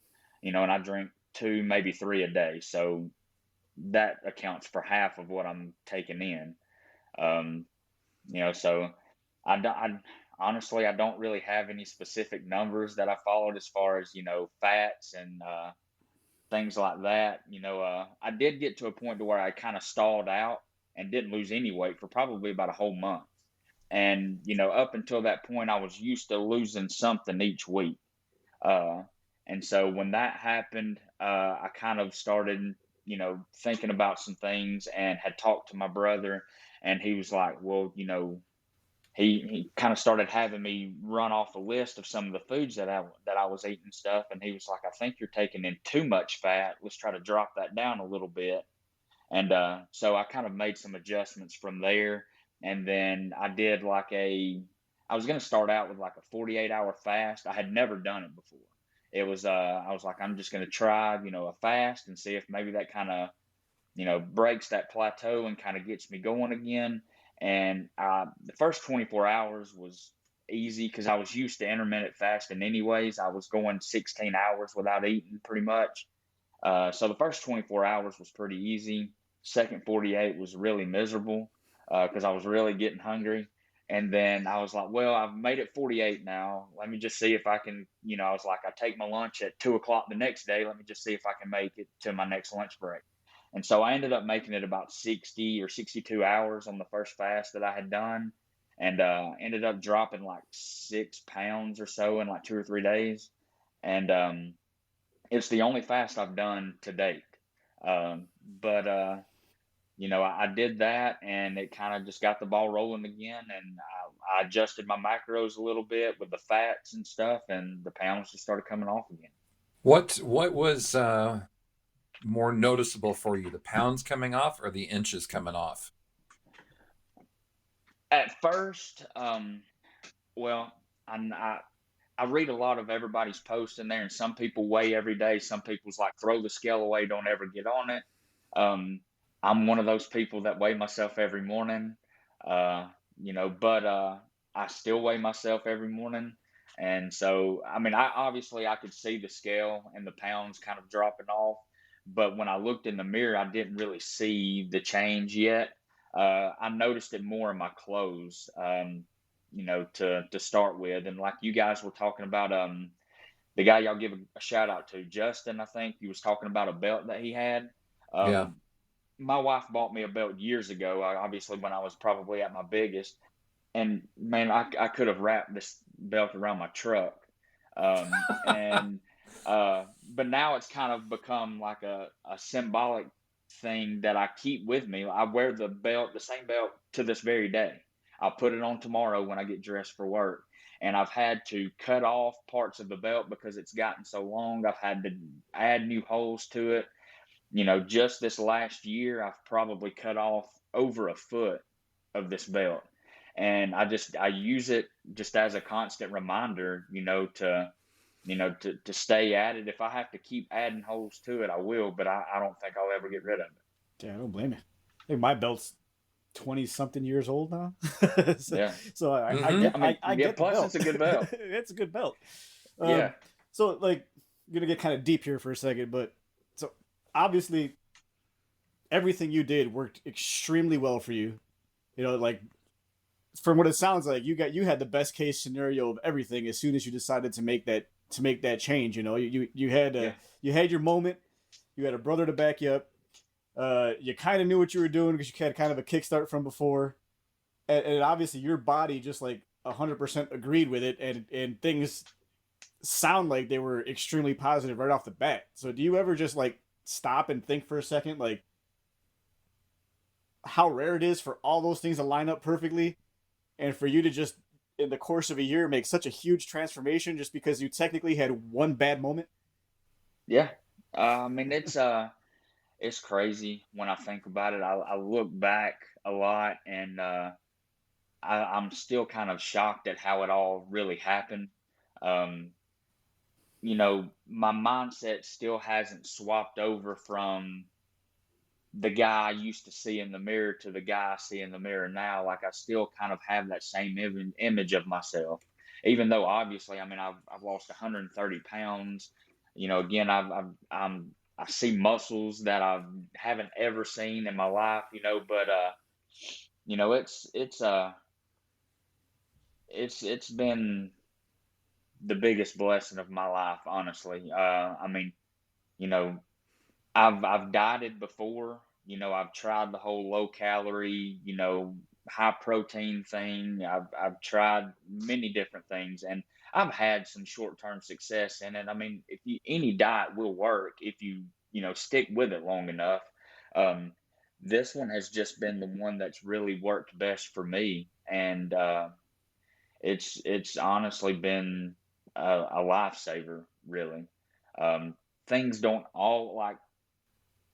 and I drink 2, maybe 3 a day. So that accounts for half of what I'm taking in. Um, so I honestly, I don't really have any specific numbers that I followed as far as, fats and things like that. I did get to a point to where I kind of stalled out and didn't lose any weight for probably about a whole month. And, up until that point, I was used to losing something each week. Uh, and so when that happened, I kind of started, thinking about some things and had talked to my brother, and he was like, well, he kind of started having me run off a list of some of the foods that I was eating and stuff. And he was like, I think you're taking in too much fat. Let's try to drop that down a little bit. And so I kind of made some adjustments from there. And then I was going to start out with like a 48-hour fast. I had never done it before. It was, I was like, I'm just going to try, a fast and see if maybe that kind of, breaks that plateau and kind of gets me going again. And the first 24 hours was easy because I was used to intermittent fasting anyways. I was going 16 hours without eating pretty much. So the first 24 hours was pretty easy. Second 48 was really miserable because I was really getting hungry. And then I was like, well, I've made it 48 now. Let me just see if I can, I was like, I take my lunch at 2 o'clock the next day. Let me just see if I can make it to my next lunch break. And so I ended up making it about 60 or 62 hours on the first fast that I had done, and ended up dropping like 6 pounds or so in like 2 or 3 days. And it's the only fast I've done to date. But I did that, and it kind of just got the ball rolling again. And I adjusted my macros a little bit with the fats and stuff, and the pounds just started coming off again. What was more noticeable for you, the pounds coming off or the inches coming off? At first, well, I read a lot of everybody's posts in there, and some people weigh every day. Some people's like, throw the scale away, don't ever get on it. I'm one of those people that weigh myself every morning, but I still weigh myself every morning. And so, I mean, I could see the scale and the pounds kind of dropping off. But when I looked in the mirror, I didn't really see the change yet. I noticed it more in my clothes, to start with. And like you guys were talking about, the guy y'all give a shout out to, Justin, I think he was talking about a belt that he had. Yeah. My wife bought me a belt years ago, obviously when I was probably at my biggest. And man, I could have wrapped this belt around my truck. And but now it's kind of become like a symbolic thing that I keep with me. I wear the same belt to this very day. I'll put it on tomorrow when I get dressed for work. And I've had to cut off parts of the belt because it's gotten so long. I've had to add new holes to it. Just this last year, I've probably cut off over a foot of this belt. And I use it just as a constant reminder, to stay at it. If I have to keep adding holes to it, I will, but I don't think I'll ever get rid of it. Yeah, I don't blame you. I think my belt's 20 something years old now. Yeah. So I get plus the belt. it's a good belt. It's a good belt. Yeah. So like, I'm going to get kind of deep here for a second, but so obviously everything you did worked extremely well for you. Like from what it sounds like, you had the best case scenario of everything as soon as you decided to make that change. You had your moment. You had a brother to back you up. You kind of knew what you were doing because you had kind of a kickstart from before, and obviously your body just like 100% agreed with it, and things sound like they were extremely positive right off the bat. So do you ever just like stop and think for a second, like how rare it is for all those things to line up perfectly? And for you to just in the course of a year make such a huge transformation just because you technically had one bad moment. Yeah. I mean, it's crazy when I think about it. I look back a lot, and I'm still kind of shocked at how it all really happened. Um, my mindset still hasn't swapped over from the guy I used to see in the mirror to the guy I see in the mirror now. Like, I still kind of have that same image of myself, even though obviously, I mean, I've lost 130 pounds. Again, I see muscles that I haven't ever seen in my life. But it's been the biggest blessing of my life, honestly. I mean, you know, I've dieted before. I've tried the whole low calorie, high protein thing. I've tried many different things, and I've had some short term success in it. I mean, any diet will work if you stick with it long enough. Um, this one has just been the one that's really worked best for me, and it's honestly been a lifesaver, really. Um, things don't all like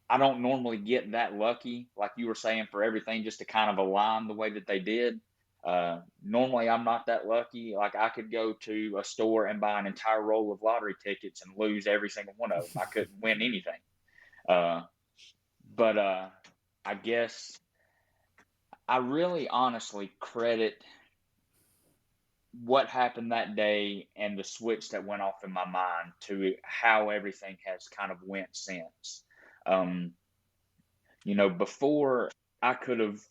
I don't normally get that lucky, like you were saying, for everything just to kind of align the way that they did. Normally, I'm not that lucky. Like, I could go to a store and buy an entire roll of lottery tickets and lose every single one of them. I couldn't win anything. Uh, but I guess I really honestly credit what happened that day and the switch that went off in my mind to how everything has kind of went since. Um, before I could have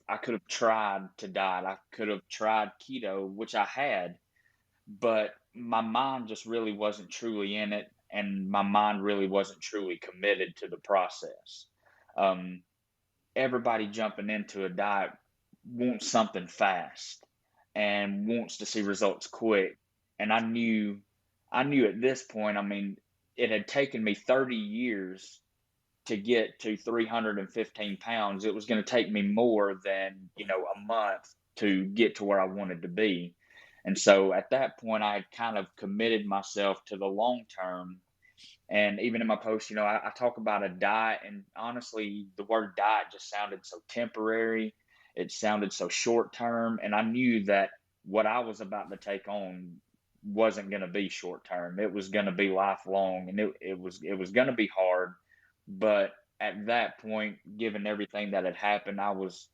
tried to diet. I could have tried keto, which I had, but my mind just really wasn't truly in it, and my mind really wasn't truly committed to the process. Um, Everybody jumping into a diet wants something fast and wants to see results quick. And I knew at this point, I mean, it had taken me 30 years to get to 315 pounds. It was going to take me more than, a month to get to where I wanted to be. And so at that point, I had kind of committed myself to the long term. And even in my post, I talk about a diet, and honestly, the word diet just sounded so temporary. It sounded so short term. And I knew that what I was about to take on wasn't going to be short term. It was going to be lifelong, and it was going to be hard. But at that point, given everything that had happened, I was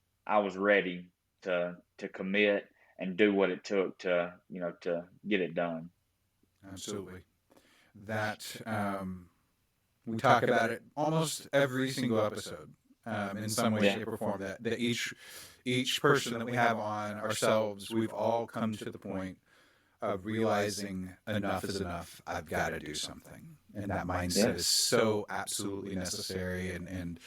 ready to commit and do what it took to get it done. Absolutely. That we talk about it almost every single episode, in some way, Yeah. shape, or form. That each person that we have on ourselves, we've all come to the point of realizing enough is enough. I've got to do something, and that mindset is so absolutely necessary. And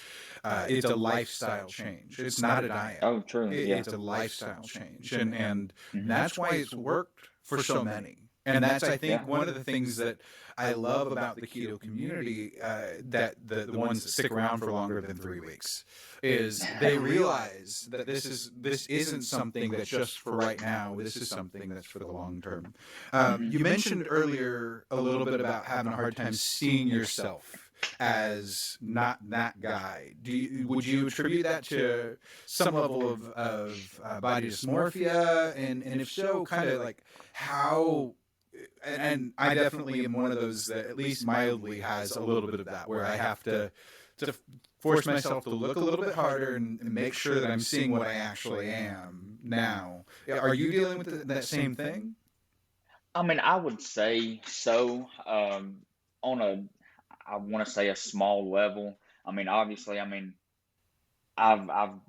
it's a lifestyle change. It's not a diet. Oh, true. Yeah. It's a lifestyle change, and Mhm. that's why it's worked for so many. And that's, I think, Yeah. one of the things that I love about the keto community, that the ones that stick around for longer than 3 weeks, is they realize that this isn't something that's just for right now. This is something that's for the long term. You mentioned earlier a little bit about having a hard time seeing yourself as not that guy. Would you attribute that to some level of body dysmorphia? And if so, kind of like how? And I definitely am one of those that at least mildly has a little bit of that, where I have to force myself to look a little bit harder and make sure that I'm seeing what I actually am now. Are you dealing with that same thing? I mean, I would say so. On I want to say a small level. I mean, obviously, I mean, I've I've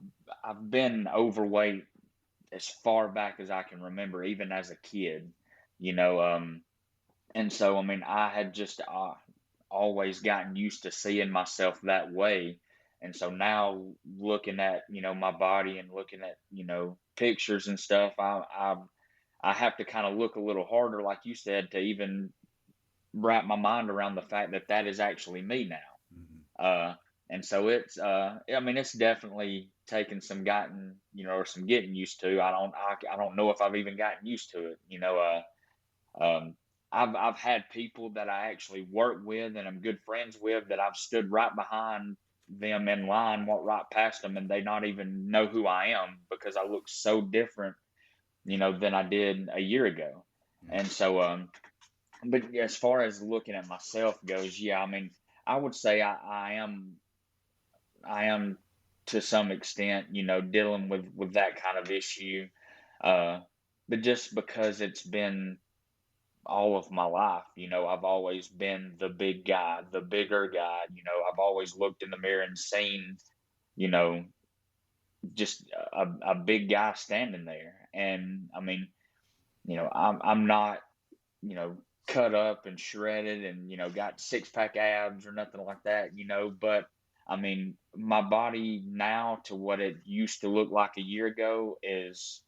I've been overweight as far back as I can remember, even as a kid. You know, and so I mean, I had just always gotten used to seeing myself that way. And so now looking at, my body and looking at, pictures and stuff, I have to kind of look a little harder, like you said, to even wrap my mind around the fact that that is actually me now. Mm-hmm. And so it's I mean, it's definitely taken some or some getting used to. I don't know if I've even gotten used to it. I've had people that I actually work with and I'm good friends with that I've stood right behind them in line, walked right past them, and they not even know who I am because I look so different, than I did a year ago. And so, but as far as looking at myself goes, yeah, I mean, I would say I am to some extent, dealing with that kind of issue. But just because it's been all of my life, I've always been the big guy, the bigger guy. I've always looked in the mirror and seen, you know, just a big guy standing there. And I mean, I'm not, you know, cut up and shredded and, got six pack abs or nothing like that, but I mean, my body now to what it used to look like a year ago is,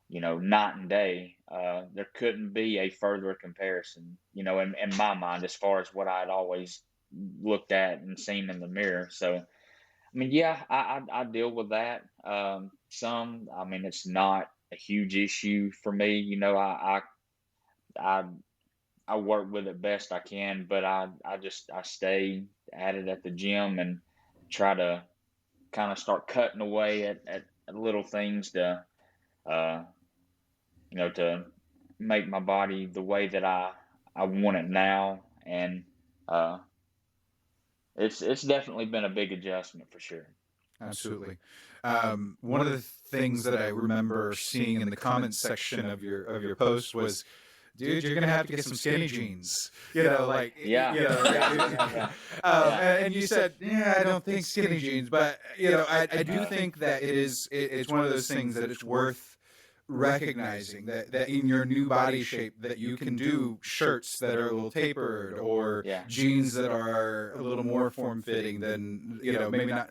night and day. There couldn't be a further comparison, in my mind, as far as what I'd always looked at and seen in the mirror. So, I mean, yeah, I deal with that. I mean, it's not a huge issue for me. I I work with it best I can, but I stay at it at the gym and try to kind of start cutting away at little things uh, to make my body the way that I want it now. And uh, it's definitely been a big adjustment for sure. Absolutely. One of the things that I remember seeing in the comments section of your post was, dude, you're gonna have to get some skinny jeans. Yeah. And you said, yeah, I don't think skinny jeans, but I do think that it's one of those things that it's worth recognizing that in your new body shape that you can do shirts that are a little tapered or jeans that are a little more form fitting than maybe not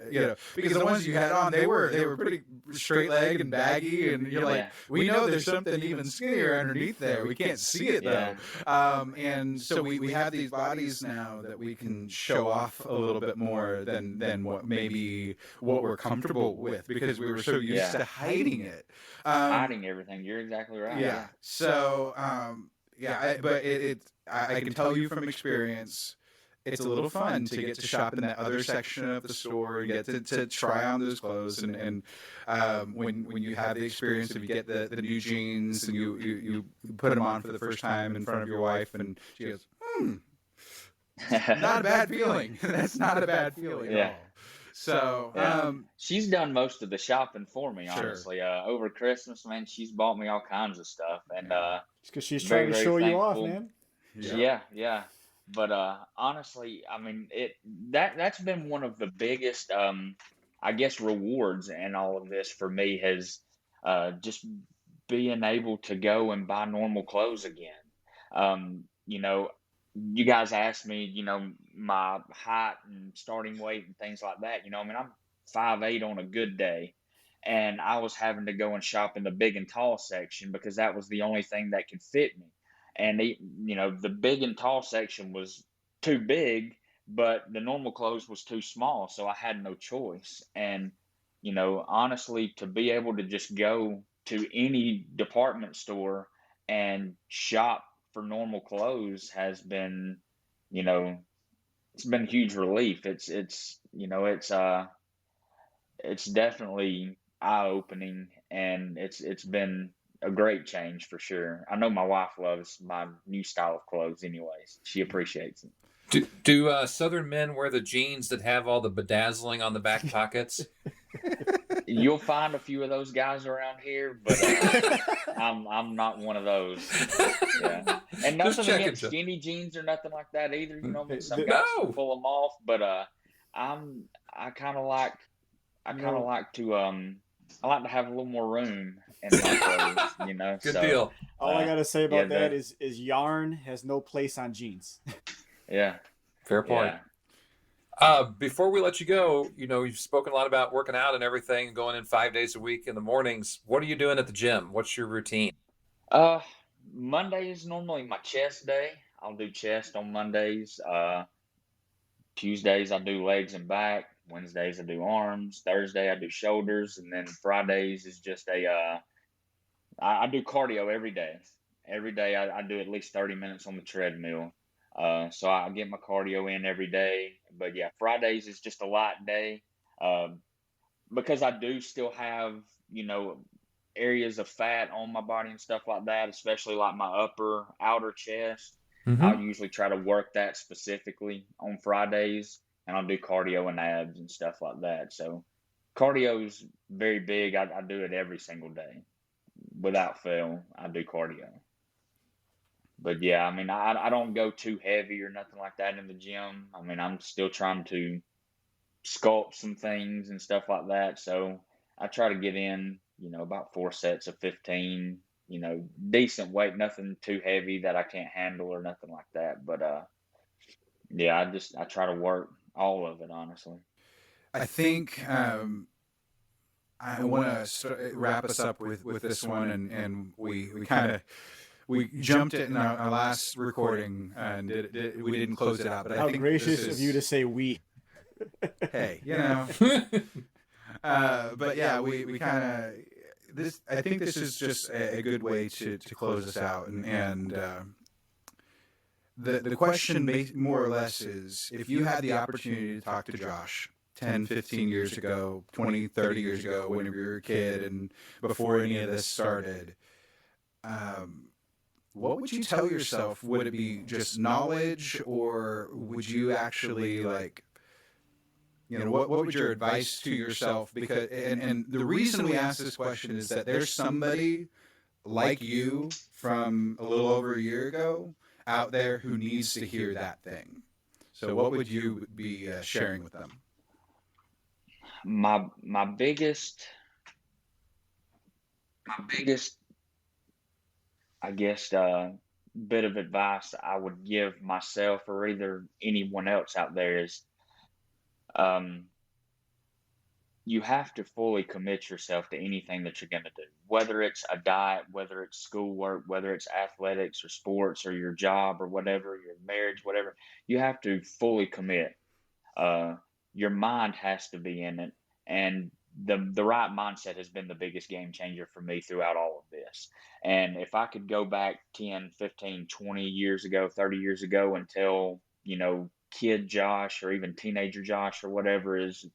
because the ones you had on they were pretty straight leg and baggy, and you're like, we know there's something even skinnier underneath there, we can't see it though. And so we have these bodies now that we can show off a little bit more than what we're comfortable with, because we were so used to hiding it. Hiding everything. You're exactly right. Yeah. So, but I can tell you from experience, it's a little fun to get to shop in that other section of the store and get to try on those clothes. And when you have the experience, if you get the new jeans and you put them on for the first time in front of your wife, and she goes, not a bad feeling. That's not a bad feeling at all. So she's done most of the shopping for me, honestly. Sure. Over Christmas, man, she's bought me all kinds of stuff, and because she's trying to show you off, man. Yeah. But honestly, I mean, that's been one of the biggest, I guess, rewards in all of this for me, has just being able to go and buy normal clothes again. You guys asked me, my height and starting weight and things like that. I mean, I'm 5'8" on a good day, and I was having to go and shop in the big and tall section because that was the only thing that could fit me. And the big and tall section was too big, but the normal clothes was too small, so I had no choice. And honestly, to be able to just go to any department store and shop for normal clothes has been, it's been huge relief. It's definitely eye-opening, and it's been a great change for sure. I know my wife loves my new style of clothes anyways. She appreciates it. Do Southern men wear the jeans that have all the bedazzling on the back pockets? You'll find a few of those guys around here, but I'm not one of those. Yeah, and nothing against skinny jeans or nothing like that either. Some guys can pull them off, but I kind of like to I like to have a little more room in my clothes. Good deal. All I gotta say about that is yarn has no place on jeans. Yeah, fair point. Before we let you go, you've spoken a lot about working out and everything, going in 5 days a week in the mornings. What are you doing at the gym? What's your routine? Monday is normally my chest day. I'll do chest on Mondays. Tuesdays I do legs and back. Wednesdays I do arms. Thursday I do shoulders, and then Fridays is just I do cardio every day. Every day I do at least 30 minutes on the treadmill. So I get my cardio in every day. But yeah, Fridays is just a light day. Because I do still have, areas of fat on my body and stuff like that, especially like my outer chest. I'll Mm-hmm. usually try to work that specifically on Fridays, and I'll do cardio and abs and stuff like that. So cardio's very big. I do it every single day without fail. I do cardio. But yeah, I mean, I don't go too heavy or nothing like that in the gym. I mean, I'm still trying to sculpt some things and stuff like that. So I try to get in, about 4 sets of 15, decent weight, nothing too heavy that I can't handle or nothing like that. But yeah, I try to work all of it, honestly. I think I want to wrap us up with this one, and we kind of we jumped it in our last recording and we didn't close it out. But How I think gracious of you to say we. Hey, but yeah, we kind of this. I think this is just a good way to close this out, and the question more or less is, if you had the opportunity to talk to Josh 10, 15 years ago, 20, 30 years ago, whenever you were a kid and before any of this started, what would you tell yourself? Would it be just knowledge, or would you actually what would your advice to yourself? Because and the reason we ask this question is that there's somebody like you from a little over a year ago out there who needs to hear that thing. So what would you be sharing with them? My biggest, I guess, bit of advice I would give myself or either anyone else out there is, you have to fully commit yourself to anything that you're going to do, whether it's a diet, whether it's schoolwork, whether it's athletics or sports or your job or whatever, your marriage, whatever. You have to fully commit. Your mind has to be in it. And the right mindset has been the biggest game changer for me throughout all of this. And if I could go back 10, 15, 20 years ago, 30 years ago and tell, kid Josh or even teenager Josh or whatever is,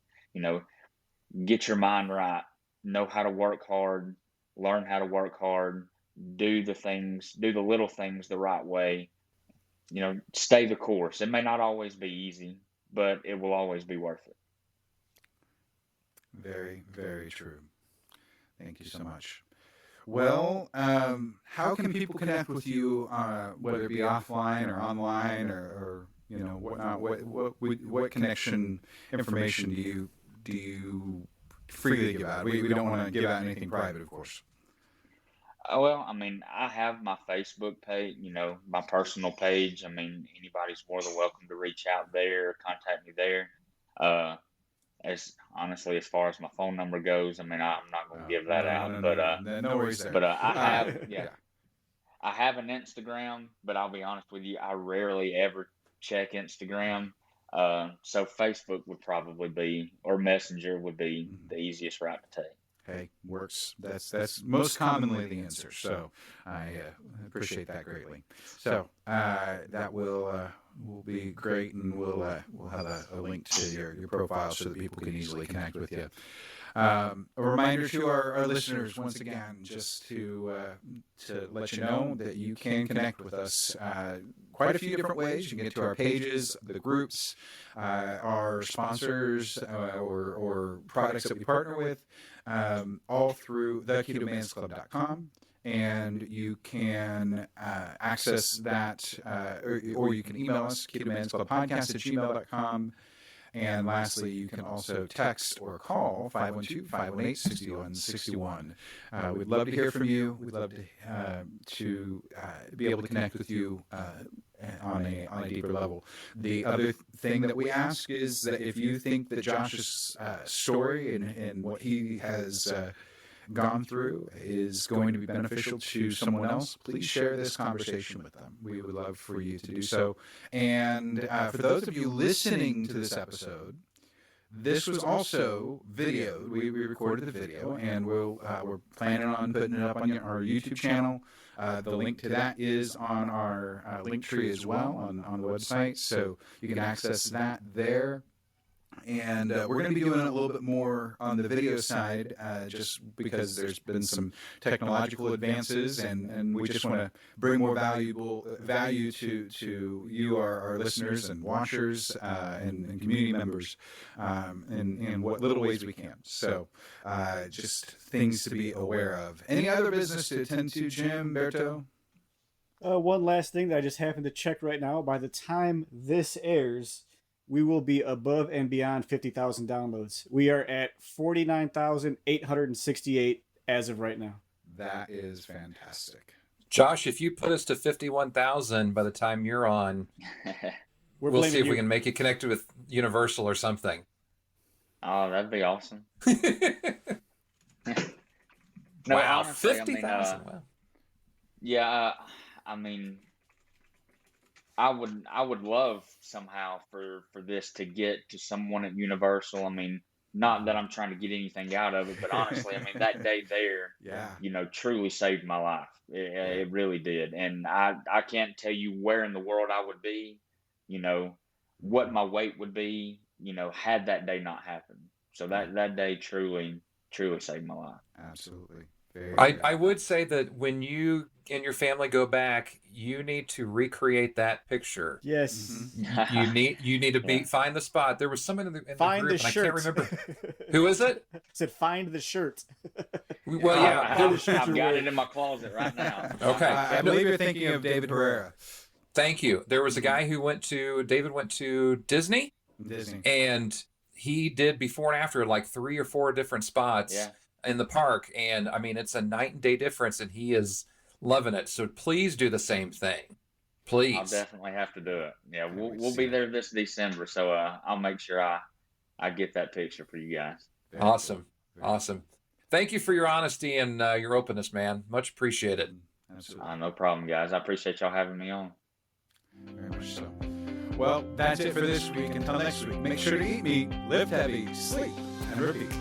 get your mind right, know how to work hard, learn how to work hard, do the little things the right way, stay the course. It may not always be easy, but it will always be worth it. Very, very true. Thank you so much. Well, how can people connect with you, whether it be offline or online, or whatnot? What connection information do you freely give out? We don't want to give out anything private, of course. Well, I mean, I have my Facebook page, my personal page. I mean, anybody's more than welcome to reach out there or contact me there. As far as my phone number goes, I mean, I'm not going to give that out. No worries there. But I have, I have an Instagram, but I'll be honest with you, I rarely ever check Instagram. So Facebook would probably be, or Messenger would be the easiest route to take. Hey, works. That's most commonly the answer. So I appreciate that greatly. So that will be great, and we'll have a link to your profile so that people can easily connect with you. A reminder to our listeners, once again, just to let you know that you can connect with us quite a few different ways. You can get to our pages, the groups, our sponsors, or products that we partner with, all through theketomansclub.com. And you can access that, or you can email us, ketomansclubpodcast@gmail.com. And lastly, you can also text or call 512-518-6161. We'd love to hear from you. We'd love to be able to connect with you on a deeper level. The other thing that we ask is that if you think that Josh's story and what he has gone through is going to be beneficial to someone else, please share this conversation with them. We would love for you to do so. And for those of you listening to this episode, this was also video. We recorded the video, and we're planning on putting it up on our YouTube channel. The link to that is on our link tree as well on the website, so you can access that there. And we're going to be doing it a little bit more on the video side, just because there's been some technological advances, and we just want to bring more value to you, our listeners and watchers and community members in what little ways we can. So just things to be aware of. Any other business to attend to, Jim, Berto? One last thing that I just happened to check right now. By the time this airs, we will be above and beyond 50,000 downloads. We are at 49,868 as of right now. That is fantastic. Josh, if you put us to 51,000 by the time you're on, we'll see if we can make it connected with Universal or something. Oh, that'd be awesome. No, Wow, honestly, 50,000. Wow. Yeah, I mean, I would love somehow for this to get to someone at Universal. I mean, not that I'm trying to get anything out of it, but honestly, I mean, that day there, truly saved my life. It really did. And I can't tell you where in the world I would be, what my weight would be, had that day not happened. So that day truly saved my life. Absolutely. I would say that when you and your family go back, you need to recreate that picture. Yes. Mm-hmm. You need to find the spot. There was someone in the group, find the and shirt. I can't remember. Who is it? I said find the shirt. Well, yeah. I've got it in my closet right now. Okay. I believe you're thinking of David Herrera. Thank you. There was a guy who David went to Disney. And he did before and after like 3 or 4 different spots in the park. And I mean, it's a night and day difference, and he is loving it. So please do the same thing. Please. I'll definitely have to do it. Yeah, we'll be there this December, so I'll make sure I get that picture for you guys. Awesome. Awesome. Thank you for your honesty and your openness, man. Much appreciated. Absolutely. No problem, guys. I appreciate y'all having me on. Very much so. Well, that's it for this week. Until next week, make sure to eat meat, lift heavy, sleep, and repeat.